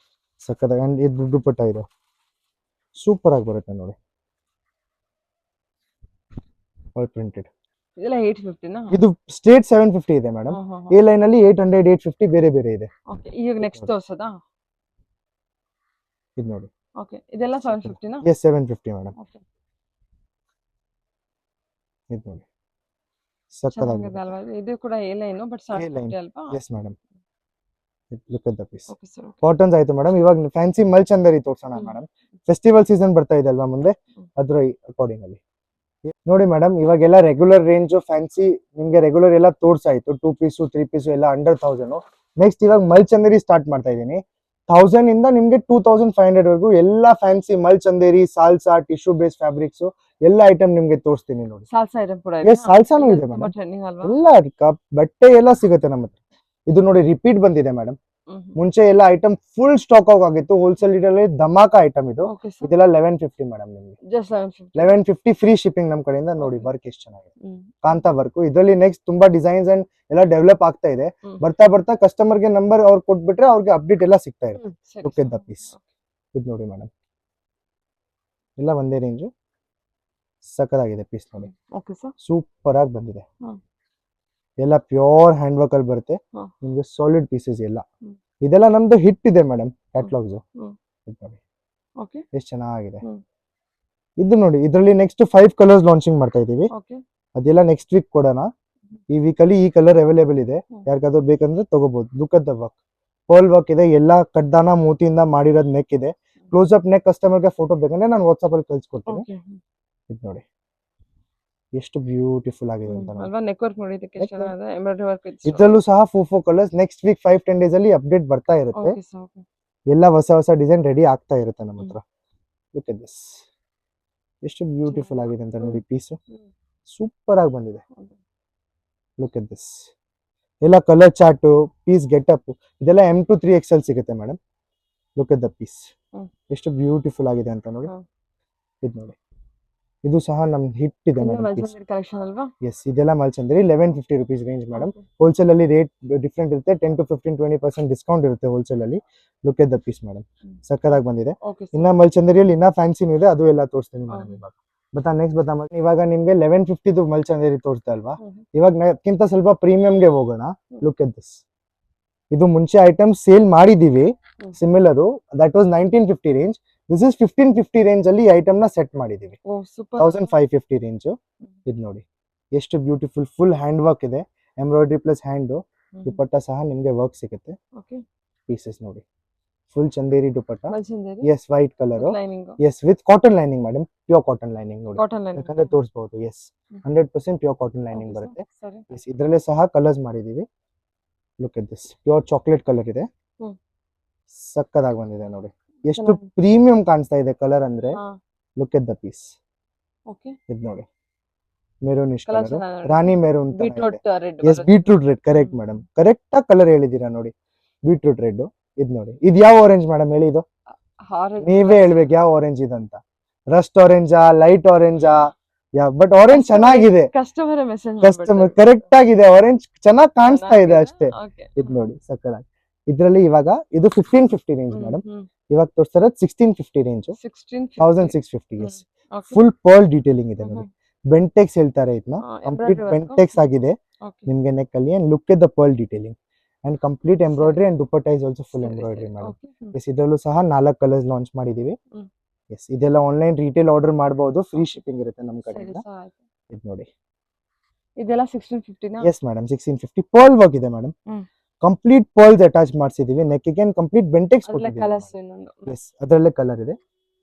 ಸಕ್ಕತ್ತಾಗಿ. ಅಂಡ್ ಇದು ದುಪ್ಪಟ್ಟ ಇದು ಸೂಪರ್ ಆಗಿ ಬರುತ್ತೆ ನೋಡಿ, ಆಲ್ ಪ್ರಿಂಟೆಡ್. ಇದೆಲ್ಲ 850 ನಾ? ಇದು ಸ್ಟೇಟ್ 750 ಇದೆ ಮೇಡಮ್, ಎ ಲೈನ್ ಅಲ್ಲಿ 800 850 ಬೇರೆ ಬೇರೆ ಇದೆ. ಓಕೆ, ಈಗ ನೆಕ್ಸ್ಟ್ ತೋರ್ಸೋದಾ? ಇದು ನೋಡಿ. ಓಕೆ, ಇದೆಲ್ಲ 750 ನಾ? S 750 madam. ಓಕೆ, ಇದು ನೋಡಿ ಸಕ್ಕತ್ತಾಗಿ. ಚೆನ್ನಾಗಿದೆ ಅಲ್ವಾ? ಇದು ಕೂಡ ಎ ಲೈನ್ ಬಟ್ 750 ಅಲ್ವಾ? Yes madam. Look at the piece. Okay sir. Cottons ಆಯ್ತು ಮೇಡಮ್. ಇವಾಗ ಫ್ಯಾನ್ಸಿ ಮಲ್ಚಂದರಿ ತೋರ್ಸೋಣ ಮೇಡಮ್. ಫೆಸ್ಟಿವಲ್ ಸೀಸನ್ ಬರ್ತಾ ಇದೆ ಅಲ್ವಾ ಮುಂದೆ, ಅದ್ರ ಅಕಾರ್ಡಿಂಗ್ ಅಲ್ಲಿ ನೋಡಿ ಮೇಡಮ್. ಇವಾಗೆಲ್ಲ ರೆಗ್ಯುಲರ್ ರೇಂಜ್ ಫ್ಯಾನ್ಸಿ ನಿಮ್ಗೆ ರೆಗ್ಯುಲರ್ ಎಲ್ಲ ತೋರ್ಸಾಯ್ತು. 2 ಪೀಸು 3 ಪೀಸು ಎಲ್ಲ ಅಂಡರ್ 1000. ನೆಕ್ಸ್ಟ್ ಇವಾಗ ಮಲ್ಚಂದೇರಿ ಸ್ಟಾರ್ಟ್ ಮಾಡ್ತಾ ಇದೀನಿ. 1000 ಇಂದ ನಿಮ್ಗೆ 2500 ವರೆಗೂ ಎಲ್ಲ ಫ್ಯಾನ್ಸಿ ಮಲ್ಚಂದೇರಿ, ಸಾಲ್ಸಾ, ಟಿಶ್ಯೂ ಬೇಸ್ ಫ್ಯಾಬ್ರಿಕ್ಸ್ ಎಲ್ಲ ಐಟಮ್ ನಿಮ್ಗೆ ತೋರಿಸ್ತೀನಿ ನೋಡಿ. ಸಾಲ್ಸಾ ಐಟಮ್ ಕೂಡ ಇದೆ. ಎಸ್ ಸಾಲ್ಸಾನು ಇದೆ ಮೇಡಮ್. ಟ್ರೆಂಡಿಂಗ್ ಅಲ್ವಾ? ಎಲ್ಲ ಬಟ್ಟೆ ಎಲ್ಲ ಸಿಗುತ್ತೆ ನಮ್ಮ ಹತ್ರ. ಇದು ನೋಡಿ ರಿಪೀಟ್ ಬಂದಿದೆ ಮೇಡಮ್. ಮುಂಚೆ ಎಲ್ಲ ಐಟಮ್ ಫುಲ್ ಸ್ಟಾಕ್ ಔಟ್ ಆಗಿತ್ತು. ಹೋಲ್ಸೇಲ್ ಇಡಲ್ಲಿ ಧಮಾಕ ಐಟಮ್ ಇದು. ಇದೆಲ್ಲ 1150 ಮೇಡಮ್ ನಿಮ್ಗೆ. ಜಸ್ಟ್ 1150 ಫ್ರೀ ಶಿಪ್ಪಿಂಗ್ ನಮ್ ಕಡೆಯಿಂದ. ನೋಡಿ ವರ್ಕ್ ಎಷ್ಟು ಚೆನ್ನಾಗಿದೆ, ಕಾಂತಾ ವರ್ಕ್. ಇದರಲ್ಲಿ ನೆಕ್ಸ್ಟ್ ತುಂಬಾ ಡಿಸೈನ್ಸ್ ಅಂಡ್ ಎಲ್ಲ ಡೆವಲಪ್ ಆಗ್ತಾ ಇದೆ. ಬರ್ತಾ ಬರ್ತಾ ಕಸ್ಟಮರ್ ಗೆ ನಂಬರ್ ಅವ್ರು ಕೊಟ್ಬಿಟ್ರೆ ಅವ್ರಿಗೆ ಅಪ್ಡೇಟ್ ಎಲ್ಲ ಸಿಗ್ತಾ ಇದೆ. Look at the piece. ಇದು ನೋಡಿ ಮೇಡಮ್, ಎಲ್ಲ ಒಂದೇ ರೇಂಜ್. ಸಕ್ಕತ್ತಾಗಿದೆ ಪೀಸ್ ನೋಡಿ. Okay sir. ಸೂಪರ್ ಆಗಿ ಬಂದಿದೆ. ಎಲ್ಲ ಪ್ಯೂರ್ ಹ್ಯಾಂಡ್ ವರ್ಕ್ ಅಲ್ಲಿ ಬರುತ್ತೆ ನಿಮ್ಗೆ, ಸಾಲಿಡ್ ಪೀಸಸ್ ಎಲ್ಲ. ಇದೆಲ್ಲ ನಮ್ದು ಹಿಟ್ ಇದೆ ಮೇಡಮ್ ಕ್ಯಾಟ್ಲಾಗ್ಸ್. ಓಕೆ, ಎಷ್ಟು ಚೆನ್ನಾಗಿದೆ. ಇದು ನೋಡಿ, ಇದರಲ್ಲಿ ನೆಕ್ಸ್ಟ್ 5 ಕಲರ್ಸ್ ಲಾಂಚಿಂಗ್ ಮಾಡ್ತಾ ಇದೀವಿ. ಅದೆಲ್ಲ ನೆಕ್ಸ್ಟ್ ವೀಕ್ ಕೊಡೋಣ. ಈ ವೀಕ್ ಅಲ್ಲಿ ಈ ಕಲರ್ ಅವೈಲೇಬಲ್ ಇದೆ, ಯಾರಿಗಾದ್ರೂ ಬೇಕಂದ್ರೆ ತಗೋಬಹುದು. Look at the work, pearl work ಇದೆ. ಎಲ್ಲ ಕಡ್ದಾನ ಮೋತಿಯಿಂದ ಮಾಡಿರೋದ್ ನೆಕ್ ಇದೆ. Close up neck. ಕಸ್ಟಮರ್ ಗೆ ಫೋಟೋ ಬೇಕಂದ್ರೆ ನಾನು ವಾಟ್ಸ್ಆಪ್ ಅಲ್ಲಿ ಕಳ್ಸಿಕೊಡ್ತೀನಿ. ಇದು ನೋಡಿ ಎಷ್ಟು ಬ್ಯೂಟಿಫುಲ್ ಆಗಿದೆ ಅಂತ. ಅಲ್ವಾ? ನೆಕ್ ವರ್ಕ್ ನೋಡಿ, ಇದಕ್ಕೆ ಎಷ್ಟು ಚೆನ್ನಾಗಿದೆ. ಎಂಬ್ರಾಯ್ಡರಿ ವರ್ಕ್ ಇದೆ. ಇದರಲ್ಲೂ ಸಹ 4 ಕಲರ್ಸ್. ನೆಕ್ಸ್ಟ್ ವೀಕ್ 5-10 ಡೇಸ್ ಅಲ್ಲಿ ಅಪ್ಡೇಟ್ ಬರ್ತಾ ಇರುತ್ತೆ. ಎಲ್ಲ ಹೊಸ ಡಿಸೈನ್ ರೆಡಿ ಆಗ್ತಾ ಇರುತ್ತೆ ನಮ್ಮ ಹತ್ರ. ಲುಕ್ ಎಟ್ ದಿಸ್, ಎಷ್ಟು ಬ್ಯೂಟಿಫುಲ್ ಆಗಿದೆ ಅಂತ ನೋಡಿ. ಪೀಸ್ ಸೂಪರ್ ಆಗಿ ಬಂದಿದೆ. Look at this. ಎಲ್ಲ ಕಲರ್ ಚಾರ್ಟ್, ಪೀಸ್ ಗೆಟಪ್ ಇದೆಲ್ಲ M to 3XL ಸಿಗುತ್ತೆ madam. Look at the piece, ಎಷ್ಟು ಬ್ಯೂಟಿಫುಲ್ ಆಗಿದೆ ಅಂತ ನೋಡಿ. ಇದು ನೋಡಿ, ಇದು ಸಹ ನಮ್ ಹಿಟ್ ಇದೆ ಮೇಡಮ್. ಎಸ್, ಇದೆಲ್ಲ ಮಲ್ಚಂದ್ರಿ 1150 ರುಪೀಸ್ ರೇಂಜ್ ಮೇಡಮ್. ಹೋಲ್ಸೇಲ್ ಅಲ್ಲಿ ರೇಟ್ ಡಿಫ್ರೆಂಟ್ ಇರುತ್ತೆ. 10 to 15-20% ಡಿಸ್ಕೌಂಟ್ ಇರುತ್ತೆ ಹೋಲ್ಸೇಲ್ ಅಲ್ಲಿ. Look at the piece madam, ಸಕ್ಕತ್ತಾಗಿ ಬಂದಿದೆ. ಇನ್ನ ಮಲ್ಚಂದರಿಯಲ್ಲಿ ಇನ್ನ ಫ್ಯಾನ್ಸಿನೂ ಇದೆ, ಅದು ಎಲ್ಲ ತೋರಿಸ್ತೀನಿ ಮೇಡಮ್ ಇವಾಗ. ನೆಕ್ಸ್ಟ್ ಇವಾಗ ನಿಮ್ಗೆ 1150 ಮಲ್ಚಂದೇರಿ ತೋರಿಸ್ತಾ ಅಲ್ವಾ, ಇವಾಗ ಅದಕ್ಕಿಂತ ಸ್ವಲ್ಪ ಪ್ರೀಮಿಯಂಗೆ ಹೋಗೋಣ. Look at this. ಇದು ಮುಂಚೆ ಐಟಮ್ ಸೇಲ್ ಮಾಡಿದೀವಿ similar, that was 1950 range. This is 1550 range ಅಲ್ಲಿ ಐಟಮ್ ನ ಸೆಟ್ ಮಾಡಿದೀವಿ. 1550 ರೇಂಜ್. ಇದು ನೋಡಿ ಎಷ್ಟು ಬ್ಯೂಟಿಫುಲ್, ಫುಲ್ ಹ್ಯಾಂಡ್ ವರ್ಕ್ ಇದೆ. Embroidery plus hand. ದುಪಟ್ಟ ಸಹ ನಿಮ್ಗೆ ವರ್ಕ್ ಸಿಗುತ್ತೆ. ಪೀಸಸ್ ನೋಡಿ, full Chanderi dupatta. Yes, white colour. Yes, with cotton lining madam. Pure cotton lining ನೋಡಿ, ಯಾಕಂದ್ರೆ ತೋರಿಸಬಹುದು. ಎಸ್, 100% ಪ್ಯೂರ್ ಕಾಟನ್ ಲೈನಿಂಗ್ ಬರುತ್ತೆ. ಎಸ್, ಇದರಲ್ಲೇ ಸಹ ಕಲರ್ಸ್ ಮಾಡಿದೀವಿ. Look at this, pure chocolate colour ಇದೆ. ಸಕ್ಕದಾಗಿ ಬಂದಿದೆ ನೋಡಿ, ಎಷ್ಟು ಪ್ರೀಮಿಯಂ ಕಾಣಿಸ್ತಾ ಇದೆ ಕಲರ್ ಅಂದ್ರೆ. Look at the piece. ಇದು ನೋಡಿ, ಮೆರೂನಿಶ್ ಕಲರ್, ರಾಣಿ maroon. Yes, beetroot red. Correct madam, correct ಆಗಿ ಕಲರ್ ಹೇಳಿದೀರಾ ನೋಡಿ, ಬೀಟ್ರೂಟ್ ರೆಡ್. ಇದು ನೋಡಿ, ಇದು ಯಾವ ಆರೆಂಜ್ ಮೇಡಮ್ ಹೇಳಿ? ಇದು ನೀವೇ ಹೇಳ್ಬೇಕು ಯಾವ ಆರೆಂಜ್ ಇದಂತ. ರಸ್ಟ್ ಆರೆಂಜಾ, ಲೈಟ್ ಆರೆಂಜಾ? ಬಟ್ ಆರೆಂಜ್ ಚೆನ್ನಾಗಿದೆ. ಕಸ್ಟಮರ್ ಕರೆಕ್ಟ್ ಆಗಿದೆ. ಆರೆಂಜ್ ಚೆನ್ನಾಗಿ ಕಾಣಿಸ್ತಾ ಇದೆ ಅಷ್ಟೇ. ಇದು ನೋಡಿ ಸಕ್ಕದಾಗಿ. ಇದ್ರಲ್ಲಿ ಇವಾಗ ಇದು 1550 ರೇಂಜ್ ಮೇಡಮ್. ಇವಾಗ ತೋರಿಸ್ತಾರೆ 1650 range. 1650. Yes, full pearl detailing ಇದೆ ನೋಡಿ. ಬೆಂಟೆಕ್ಸ್ ಹೇಳ್ತಾರೆ ಇದನ್ನ. ಕಂಪ್ಲೀಟ್ ಬೆಂಟೆಕ್ಸ್ ಆಗಿದೆ ನಿಮ್ಗೆ ನೆಕ್ ಅಲ್ಲಿ. And look at the pearl detailing and complete embroidery and dupatta is also full embroidery madam. Yes, ಇದರಲ್ಲೂ ಸಹ 4 ಕಲರ್ಸ್ ಲಾಂಚ್ ಮಾಡಿದೀವಿ. ಎಸ್, ಇದೆಲ್ಲ ಆನ್ಲೈನ್ ರಿಟೇಲ್ ಆರ್ಡರ್ ಮಾಡಬಹುದು, ಫ್ರೀ ಶಿಪ್ಪಿಂಗ್ ಇರುತ್ತೆ ನಮ್ಮ ಕಡೆಯಿಂದ. ಇದು ನೋಡಿ, ಇದೆಲ್ಲ 1650 ನಾ? Yes madam, 1650. ಪರ್ಲ್ ವರ್ಕ್ ಇದೆ ಮೇಡಮ್. ಕಂಪ್ಲೀಟ್ ಪರ್ಲ್ಸ್ ಅಟ್ಯಾಚ್ ಮಾಡಿಸಿದೀವಿ. ನೆಕ್ಗೆ ಕಂಪ್ಲೀಟ್ ಬೆಂಟೆಕ್ಸ್ ಕೊಟ್ಟಿದ್ದೀವಿ. ಎಸ್, ಅದರಲ್ಲೇ ಕಲರ್ ಇದೆ.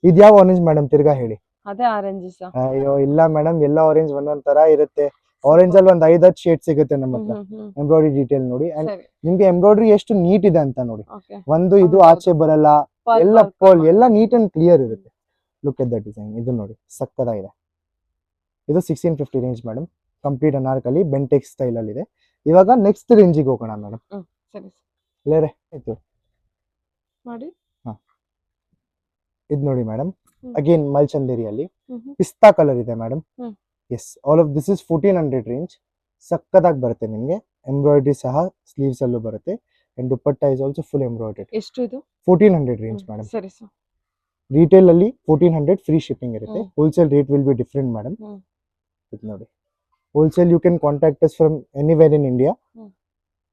ಇದು ಯಾವ ಆರೆಂಜ್ ಮೇಡಮ್ ತಿರ್ಗಾ ಹೇಳಿ? ಅದೇ ಆರೆಂಜ್. ಅಯ್ಯೋ ಇಲ್ಲ ಮೇಡಮ್, ಎಲ್ಲ ಆರೆಂಜ್ ಒಂದೊಂದ್ ತರ ಇರುತ್ತೆ. ಆರೆಂಜ್ ಅಲ್ಲಿ ಒಂದ್ 5-10 ಶೇಡ್ ಸಿಗುತ್ತೆ ನಮ್ಮ ಹತ್ರ. ಎಂಬ್ರಾಯ್ಡರಿ ಡೀಟೇಲ್ ನೋಡಿ. ಅಂಡ್ ನಿಮ್ಗೆ ಎಂಬ್ರಾಯ್ಡರಿ ಎಷ್ಟು ನೀಟ್ ಇದೆ ಅಂತ ನೋಡಿ. ಒಂದು ಇದು ಆಚೆ ಬರಲ್ಲ, ಎಲ್ಲ ಪರ್ಲ್ ಎಲ್ಲ ನೀಟ್ ಅಂಡ್ ಕ್ಲಿಯರ್ ಇರುತ್ತೆ. Look at the design. ಇದು ನೋಡಿ ಸಕ್ಕದಾಗಿದೆ. ಇದು 1650 range madam. Complete Anarkali Bentex style ಅಲ್ಲಿ ಇದೆ. ಇವಾಗ ನೆಕ್ಸ್ಟ್ ರೇಂಜಿಗೆ ಹೋಗೋಣ ಮೇಡಮ್. ಸರಿ ಬೇರೆ ಆಯ್ತು ಮಾಡಿ. ಹಾ, ಇದು ನೋಡಿ ಮೇಡಮ್, ಹ್ಮ್. ಅಗೇನ್ ಮಲ್ಚಂದೇರಿಯಲ್ಲಿ ಹ್ಮ್ ಹ್ಮ್. ಪಿಸ್ತಾ ಕಲರ್ ಇದೆ ಮೇಡಮ್. ಹ್ಮ್. Yes, all of this is 1400 range. ಸಕ್ಕದಾಗಿ ಬರುತ್ತೆ ನಿಮಗೆ. ಎಂಬ್ರಾಯ್ಡ್ರಿ ಸಹ ಸ್ಲೀವ್ಸ್ ಅಲ್ಲೂ ಬರುತ್ತೆ and dupatta is also full embroidery. ಎಷ್ಟು ಇದು? 1400 ರೇಂಜ್ ಮೇಡಮ್. ಸರಿ ಸರ್. ರಿಟೇಲ್ ಅಲ್ಲಿ 1400 ಫ್ರೀ ಶಿಪ್ಪಿಂಗ್ ಇರುತ್ತೆ. ಹ್ಮ್. Wholesale rate will be different madam. ಹ್ಮ್. ಇದು ನೋಡಿ, wholesale you can contact us from anywhere in India. ಹ್ಮ್.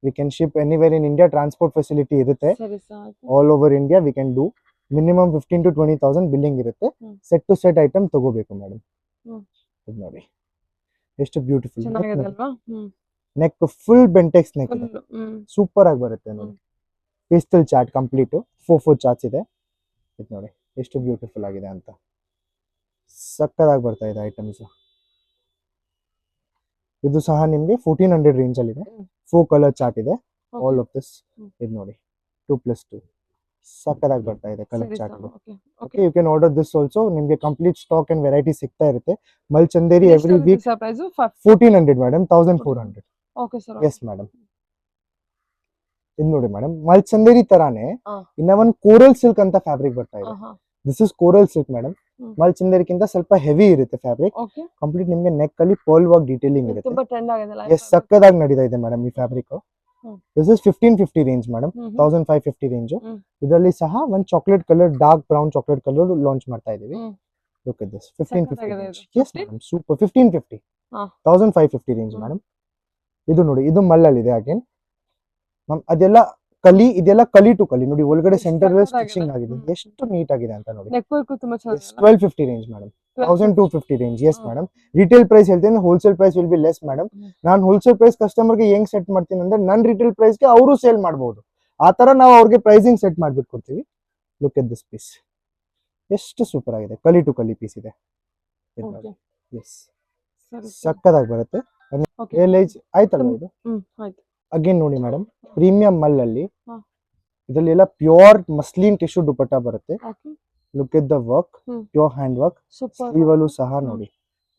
We can ship anywhere in India. Transport facility ಇರುತ್ತೆ. ಸರಿ sir. All over India we can do. Minimum 15 to 20,000 billing ಇರುತ್ತೆ. ಹ್ಮ್. Set to set item ತಗೋಬೇಕು madam. ಹ್ಮ್. ಇದು ನೋಡಿ ಎಷ್ಟು beautiful ಚೆನ್ನಾಗಿದೆ ಅಲ್ವಾ? ಹ್ಮ್. ನೆಕ್, ಫುಲ್ ಬೆಂಟೆಕ್ಸ್ ನೆಕ್ ಇದೆ. ಫುಲ್. ಹ್ಮ್. ಸೂಪರ್ ಆಗಿ ಬರುತ್ತೆ ನೋಡಿ. ಪೇಸ್ಟಲ್ ಚಾರ್ಟ್ ಕಂಪ್ಲೀಟ್ 4 ಚಾರ್ಟ್ಸ್ ಇದೆ. ಇದು ನೋಡಿ ಎಷ್ಟು ಬ್ಯೂಟಿಫುಲ್ ಆಗಿದೆ ಅಂತ. ಸಕ್ಕದಾಗಿ ಬರ್ತಾ ಇದೆ ಐಟಮ್ಸ್. ಇದು ಸಹ ನಿಮಗೆ 1400 ರೇಂಜ್ ಅಲ್ಲಿ ಇದೆ. 4 ಕಲರ್ ಚಾರ್ಟ್ ಇದೆ. ಆಲ್ ಆಫ್ ದಿಸ್ ಇದು ನೋಡಿ 2+2 ಸಕ್ಕದಾಗಿ ಬರ್ತಾ ಇದೆ colour chart. Okay, you can order this also. ನಿಮಗೆ ಕಂಪ್ಲೀಟ್ ಸ್ಟಾಕ್ ಅಂಡ್ ವೆರೈಟಿ ಸಿಗ್ತಾ ಇರುತ್ತೆ. ಮಲ್ಚಂದೇರಿ every week 1400 madam, 1400. Okay sir. Yes madam. ಇದು ನೋಡಿ ಮೇಡಮ್, ಮಲ್ಚಂದೇರಿ ತರಾನೇ ಇನ್ನ ಒಂದು ಕೋರಲ್ ಸಿಲ್ಕ್ ಅಂತ ಫ್ಯಾಬ್ರಿಕ್ ಬರ್ತಾ ಇದೆ. This is coral silk madam. ಮಲ್ಚಂದೇರಿಗಿಂತ ಸ್ವಲ್ಪ ಹೆವಿ ಇರುತ್ತೆ ಫ್ಯಾಬ್ರಿಕ್. ಕಂಪ್ಲೀಟ್ ನಿಮಗೆ ನೆಕ್ ಅಲ್ಲಿ ಪರ್ಲ್ ವರ್ಕ್ ಡೀಟೇಲಿಂಗ್ ಇರುತ್ತೆ. ತುಂಬಾ ಟ್ರೆಂಡ್ ಆಗಿದೆ. ಎಸ್, ಸಕ್ಕದಾಗಿ ನಡೀತಾ ಇದೆ ಮೇಡಮ್ ಈ fabric. This is 1550 range madam, 1550 range. ಇದರಲ್ಲಿ ಸಹ ಒಂದು chocolate colour, dark brown chocolate colour launch ಮಾಡ್ತಾ ಇದೀವಿ. Look at this 1550 range. Yes madam, super. 1550, 1550 range madam. ಇದು ನೋಡಿ, ಇದು ಮಲ್ಲಲ್ಲಿ ಇದೆ ಅಗೇನ್ ಮ್ಯಾಮ್. ಅದೆಲ್ಲ ಕಲಿ, ಇದೆಲ್ಲ ಕಲಿ ಟು ಕಲಿ ನೋಡಿ. ಒಳಗಡೆ ಸೆಂಟರ್ ಸ್ಟಿಚಿಂಗ್ ಆಗಿದೆ. ಎಷ್ಟು ನೀಟ್ ಆಗಿದೆ ಅಂತ ನೋಡಿ. 1250 range madam, 1250 range. Yes madam. Retail price ಹೇಳ್ತೀನಿ, wholesale price will be less madam. ನಾನು ಹೋಲ್ಸೇಲ್ ಪ್ರೈಸ್ ಕಸ್ಟಮರ್ಗೆ ಹೆಂಗ್ ಸೆಟ್ ಮಾಡ್ತೀನಿ ಅಂದ್ರೆ, ನನ್ನ ರಿಟೇಲ್ ಪ್ರೈಸ್ಗೆ ಅವರು ಸೇಲ್ ಮಾಡಬಹುದು. ಆ ತರ ನಾವು ಅವ್ರಿಗೆ ಪ್ರೈಸಿಂಗ್ ಸೆಟ್ ಮಾಡ್ಬಿಟ್ಟು ಕೊಡ್ತೀವಿ. ಲುಕ್ ಎಟ್ ದಿಸ್ ಪೀಸ್, ಎಷ್ಟು ಸೂಪರ್ ಆಗಿದೆ. ಕಲಿ ಟು ಕಲಿ ಪೀಸ್ ಇದೆ. ಎಸ್, ಸಕ್ಕದಾಗಿ ಬರುತ್ತೆ. ಆಯ್ತಲ್ವಾ ಇದು? ಅಗೇನ್ ನೋಡಿ ಮೇಡಮ್, ಪ್ರೀಮಿಯಂ ಮಲ್ ಅಲ್ಲಿ ಇದರಲ್ಲಿ ಎಲ್ಲ ಪ್ಯೂರ್ ಮಸ್ಲಿನ್ ಟಿಶ್ಯೂ ದುಪಟ್ಟ ಬರುತ್ತೆ. Look at the work, pure hand work. Sleeve ಅಲ್ಲೂ ಸಹ ನೋಡಿ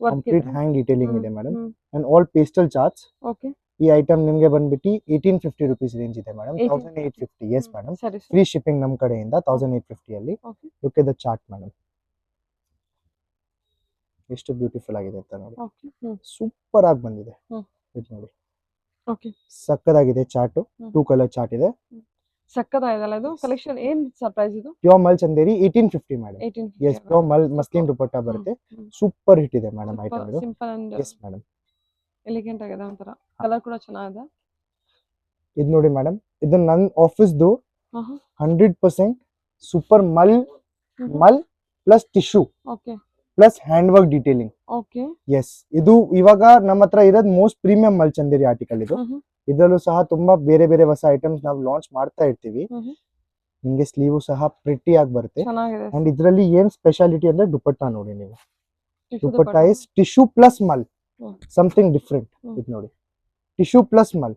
ಕಂಪ್ಲೀಟ್ ಹ್ಯಾಂಡ್ ಡೀಟೇಲಿಂಗ್ ಇದೆ madam. And all pastel charts. ಈ ಐಟಮ್ ನಿಮಗೆ ಬಂದ್ಬಿಟ್ಟು 1850 ರುಪೀಸ್ ರೇಂಜ್ ಇದೆ madam, 1850. Yes madam, free shipping ನಮ್ಮ ಕಡೆಯಿಂದ 1850 ಅಲ್ಲಿ. Look at the chart madam, ಎಷ್ಟು ಬ್ಯೂಟಿಫುಲ್ ಆಗಿದೆ ಅಂತ ನೋಡಿ. ಸೂಪರ್ ಆಗಿ ಬಂದಿದೆ. ಇದು ನೋಡಿ, ಸಕ್ಕದಾಗಿದೆ ಚಾರ್ಟ್. 2 ಕಲರ್ ಚಾರ್ಟ್ ಇದೆ. ಸಕ್ಕದಾಗಿದಲ್ಲ ಇದು ಕಲೆಕ್ಷನ್. ಏನ್ ಸರ್ಪ್ರೈಸ್ ಇದು? ಪ್ಯೂರ್ ಮಲ್ ಚಂದೇರಿ 1850 ಮೇಡಮ್. ಎಸ್, ಪ್ಯೂರ್ ಮಲ್ ಮಸ್ಲಿನ್ ದುಪಟ್ಟ ಬರುತ್ತೆ. ಸೂಪರ್ ಹಿಟ್ ಇದೆ ಮೇಡಮ್ ಐಟಮ್ ಇದು. Simple and yes madam, elegant ಆಗಿದೆ ಒಂಥರ. ಕಲರ್ ಕೂಡ ಚೆನ್ನಾಗಿದೆ. ಇದು ನೋಡಿ ಮೇಡಮ್, ಇದು ನನ್ನ ಆಫೀಸ್ದು 100% ಸೂಪರ್ ಮಲ್ plus tissue plus hand work detailing. Yes, ಇದು ಇವಾಗ ನಮ್ಮ ಹತ್ರ ಇರೋದು ಮೋಸ್ಟ್ ಪ್ರೀಮಿಯಂ ಮಲ್ ಚಂದೇರಿ ಆರ್ಟಿಕಲ್ ಇದು. ಇದರಲ್ಲೂ ಸಹ ತುಂಬಾ ಬೇರೆ ಬೇರೆ ಹೊಸ ಐಟಮ್ಸ್ ನಾವು ಲಾಂಚ್ ಮಾಡ್ತಾ ಇರ್ತೀವಿ. ನಿಮ್ಗೆ ಸ್ಲೀವ್ ಸಹ ಪ್ರಿಟಿ ಆಗಿ ಬರುತ್ತೆ. ಅಂಡ್ ಇದರಲ್ಲಿ ಏನ್ ಸ್ಪೆಷಾಲಿಟಿ ಅಂದ್ರೆ ದುಪಟ್ಟ ನೋಡಿ ನೀವು. ದುಪಟ್ಟ ಇಸ್ ಟಿಶ್ಯೂ ಪ್ಲಸ್ ಮಲ್, ಸಮಥಿಂಗ್ ಡಿಫ್ರೆಂಟ್. ಇದು ನೋಡಿ, ಟಿಶ್ಯೂ ಪ್ಲಸ್ ಮಲ್.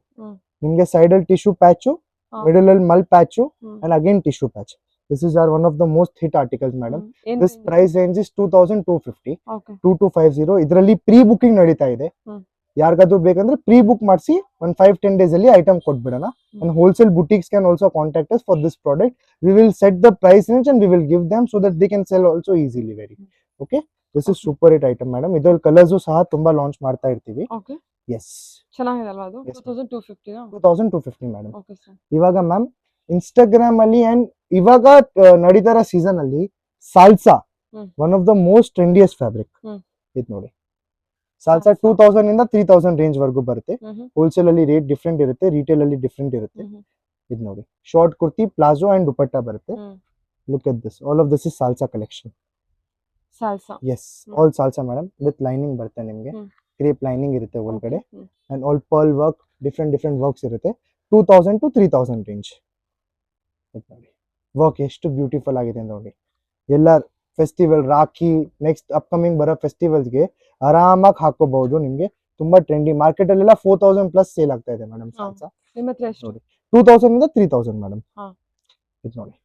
ನಿಮ್ಗೆ ಸೈಡ್ ಅಲ್ಲಿ ಟಿಶ್ಯೂ ಪ್ಯಾಚು, ಮಿಡಲ್ ಅಲ್ಲಿ ಮಲ್ patch, and again tissue patch. This is our one of the most hit articles, madam. This price range is 2250, 2250. ಇದರಲ್ಲಿ ಪ್ರೀ ಬುಕಿಂಗ್ ನಡೀತಾ ಇದೆ. ಯಾರಿಗಾದ್ರೂ ಬೇಕಂದ್ರೆ ಪ್ರೀ ಬುಕ್ ಮಾಡಿಸಿ ಒಂದು 5-10 days ಅಲ್ಲಿ item ಕೊಟ್ಬಿಡೋಣ. And wholesale boutiques can also contact us for this product. We will set the price range and we will give them so that they can sell also easily very. Okay, this is super hit item, madam. ಇದರಲ್ಲಿ colours ಸಹ ತುಂಬಾ launch ಮಾಡ್ತಾ ಇರ್ತೀವಿ. S, ಚೆನ್ನಾಗಿದೆ ಅಲ್ವಾ ಅದು? 2250 madam. ಇವಾಗ ma'am Instagram ಅಲ್ಲಿ ಅಂಡ್ ಇವಾಗ ನಡೀತಾರ ಸೀಸನ್ ಅಲ್ಲಿ salsa one of the most trendiest fabric. ಇದು ನೋಡಿ, ಸಾಲ್ಸಾ 2000 ಇಂದ 3000 ರೇಂಜ್ ವರೆಗೂ ಬರುತ್ತೆ. ಹೋಲ್ಸೇಲ್ ಅಲ್ಲಿ ರೇಟ್ ಡಿಫ್ರೆಂಟ್ ಇರುತ್ತೆ, ರಿಟೇಲ್ ಅಲ್ಲಿ ಡಿಫ್ರೆಂಟ್ ಇರುತ್ತೆ. ಇದು ನೋಡಿ, short kurti, palazzo and dupatta ಬರುತ್ತೆ. Look at this, all of this is salsa collection. Yes, all salsa madam. With lining ಬರುತ್ತೆ ನಿಮ್ಗೆ, ಕ್ರೇಪ್ ಲೈನಿಂಗ್ ಇರುತ್ತೆ ಒಳಗಡೆ. And all pearl work, different works ಇರುತ್ತೆ. 2000 to 3000 ರೇಂಜ್. ವರ್ಕ್ ಎಷ್ಟು ಬ್ಯೂಟಿಫುಲ್ ಆಗಿದೆ ನೋಡಿ. ಎಲ್ಲ ಫೆಸ್ಟಿವಲ್, ರಾಖಿ, ನೆಕ್ಸ್ಟ್ ಅಪ್ಕಮಿಂಗ್ ಬರೋ ಫೆಸ್ಟಿವಲ್ಸ್ಗೆ ಆರಾಮಾಗಿ ಹಾಕೋಬಹುದು. ನಿಮ್ಗೆ ತುಂಬಾ ಟ್ರೆಂಡಿ. ಮಾರ್ಕೆಟ್ ಅಲ್ಲೆಲ್ಲ 4000 ಪ್ಲಸ್ ಸೇಲ್ ಆಗ್ತಾ ಇದೆ ಮೇಡಮ್ ಸಾಲ್ಸಾ. ನೋಡಿ, 2000 ಇಂದ 3000 ಮೇಡಮ್. ಇದು ನೋಡಿ,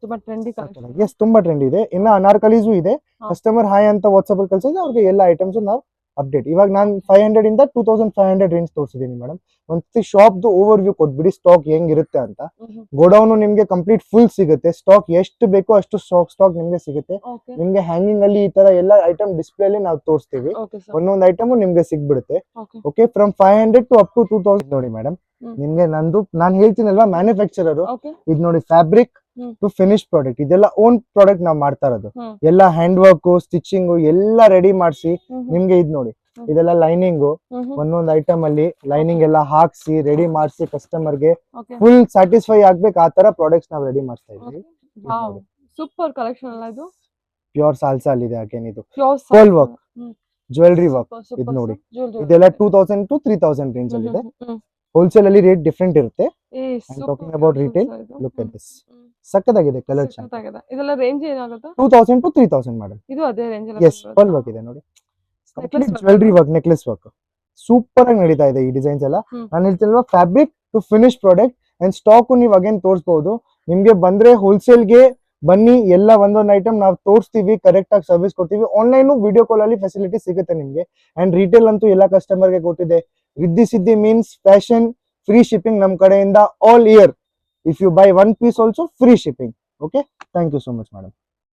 ತುಂಬಾ ಟ್ರೆಂಡಿ ಕಲೆಕ್ಷನ್. ಎಸ್, ತುಂಬಾ ಟ್ರೆಂಡಿ ಇದೆ. ಇನ್ನ ಅನಾರ್ಕಲೀಸು ಇದೆ. ಕಸ್ಟಮರ್ ಹಾಯ್ ಅಂತ ವಾಟ್ಸ್ಆಪ್ ಅಲ್ಲಿ ಕಳ್ಸಿದ್ರೆ ಅವ್ರಿಗೆ ಎಲ್ಲ ಐಟಮ್ಸ್ ನಾವು ಅಪ್ಡೇಟ್. ಇವಾಗ ನಾನು 500 ಇಂದ 2500 ರೇಂಜ್ ತೋರಿಸಿದೀನಿ ಮೇಡಮ್. ಒಂದ್ಸತಿ ಶಾಪ್ದು ಓವರ್ ವ್ಯೂ ಕೊಟ್ಬಿಡಿ ಸ್ಟಾಕ್ ಹೆಂಗಿರುತ್ತೆ ಅಂತ. ಗೋಡೌನ್ ನಿಮ್ಗೆ ಕಂಪ್ಲೀಟ್ ಫುಲ್ ಸಿಗುತ್ತೆ, ಸ್ಟಾಕ್ ಎಷ್ಟು ಬೇಕೋ ಅಷ್ಟು ಸ್ಟಾಕ್ ನಿಮ್ಗೆ ಸಿಗುತ್ತೆ. ಓಕೆ ನಿಮ್ಗೆ ಹ್ಯಾಂಗಿಂಗ್ ಅಲ್ಲಿ ಈ ತರ ಎಲ್ಲ ಐಟಮ್ ಡಿಸ್ಪ್ಲೇ ಅಲ್ಲಿ ನಾವು ತೋರಿಸ್ತೀವಿ. ಓಕೆ ಸರ್ ಒಂದೊಂದು ಐಟಮ್ ನಿಮ್ಗೆ ಸಿಗ್ಬಿಡುತ್ತೆ. Okay okay, from 500 to up to 2000 ನೋಡಿ ಮೇಡಮ್. ನಿಮ್ಗೆ ನಾನು ಹೇಳ್ತೀನಲ್ವಾ ಮ್ಯಾನುಫ್ಯಾಕ್ಚರರ್, ಓಕೆ ಇದು ನೋಡಿ ಫ್ಯಾಬ್ರಿಕ್ ಟು ಫಿನಿಶ್ ಪ್ರಾಡಕ್ಟ್, ಇದೆಲ್ಲ ಓನ್ ಪ್ರಾಡಕ್ಟ್ ನಾವು ಮಾಡ್ತಾ ಇರೋದು. ಎಲ್ಲ ಹ್ಯಾಂಡ್ ವರ್ಕ್ ಸ್ಟಿಚಿಂಗ್ ಎಲ್ಲ ರೆಡಿ ಮಾಡಿಸಿ ನಿಮ್ಗೆ ಇದ್ ನೋಡಿ, ಇದೆಲ್ಲ ಲೈನಿಂಗ್ ಒಂದೊಂದು ಐಟಮ್ ಅಲ್ಲಿ ಲೈನಿಂಗ್ ಎಲ್ಲ ಹಾಕ್ಸಿ ರೆಡಿ ಮಾಡಿಸಿ ಕಸ್ಟಮರ್ಗೆ ಓಕೆ ಫುಲ್ ಸ್ಯಾಟಿಸ್ಫೈ ಆಗ್ಬೇಕು ಆ ತರ ಪ್ರಾಡಕ್ಟ್ಸ್ ನಾವು ರೆಡಿ ಮಾಡ್ತಾ ಇದ್ದೀವಿ. ವಾವ್ ಸೂಪರ್ ಕಲೆಕ್ಷನ್ ಅಲ್ಲ ಇದು. ಪ್ಯೂರ್ ಸಾಲ್ಸಾ ಅಲ್ಲಿ ಇದೆ ಅಗೇನ್, ಇದು pure Pearl work. Jewellery work ಇದ್ ನೋಡಿ, ಇದೆಲ್ಲ 2000 ಟು 3000 ರೇಂಜ್ ಅಲ್ಲಿ ಇದೆ. ಹೋಲ್ಸೇಲ್ ಅಲ್ಲಿ ರೇಟ್ ಡಿಫ್ರೆಂಟ್ ಇರುತ್ತೆ. Talking about retail, look at this, ಸಕ್ಕತ್ತಾಗಿದೆ ಕಲರ್. ಇದೆಲ್ಲ ರೇಂಜ್ ಏನಾಗುತ್ತೆ? 2000 ಟು 3000 ಮೇಡಮ್. ಇದು ಅದೇ ರೇಂಜ್ ಎಸ್, ಪರ್ಲ್ ವರ್ಕ್ ಇದೆ ನೋಡಿ, jewellery work, necklace work super ಆಗಿ ನಡೀತಾ ಇದೆ. ಈ ಡಿಸೈನ್ಸ್ ಎಲ್ಲ ನಾನು ಹೇಳ್ತಿಲ್ವಾ fabric to finish product and stock ನೀವು ಅಗೇನ್ ತೋರಿಸಬಹುದು. ನಿಮ್ಗೆ ಬಂದ್ರೆ ಹೋಲ್ಸೇಲ್ಗೆ ಬನ್ನಿ, ಎಲ್ಲ ಒಂದೊಂದು ಐಟಮ್ ನಾವು ತೋರಿಸ್ತೀವಿ, ಕರೆಕ್ಟ್ ಆಗಿ ಸರ್ವಿಸ್ ಕೊಡ್ತೀವಿ. ಆನ್ಲೈನ್ ವಿಡಿಯೋ ಕಾಲ್ ಅಲ್ಲಿ ಫೆಸಿಲಿಟಿ ಸಿಗುತ್ತೆ ನಿಮ್ಗೆ. ಅಂಡ್ ರಿಟೇಲ್ ಅಂತೂ ಎಲ್ಲ ಕಸ್ಟಮರ್ಗೆ ಕೊಟ್ಟಿದೆ. Riddhi Siddhi means fashion, free shipping ನಮ್ ಕಡೆಯಿಂದ all year. If you buy 1 piece also free shipping. Okay, thank you so much madam.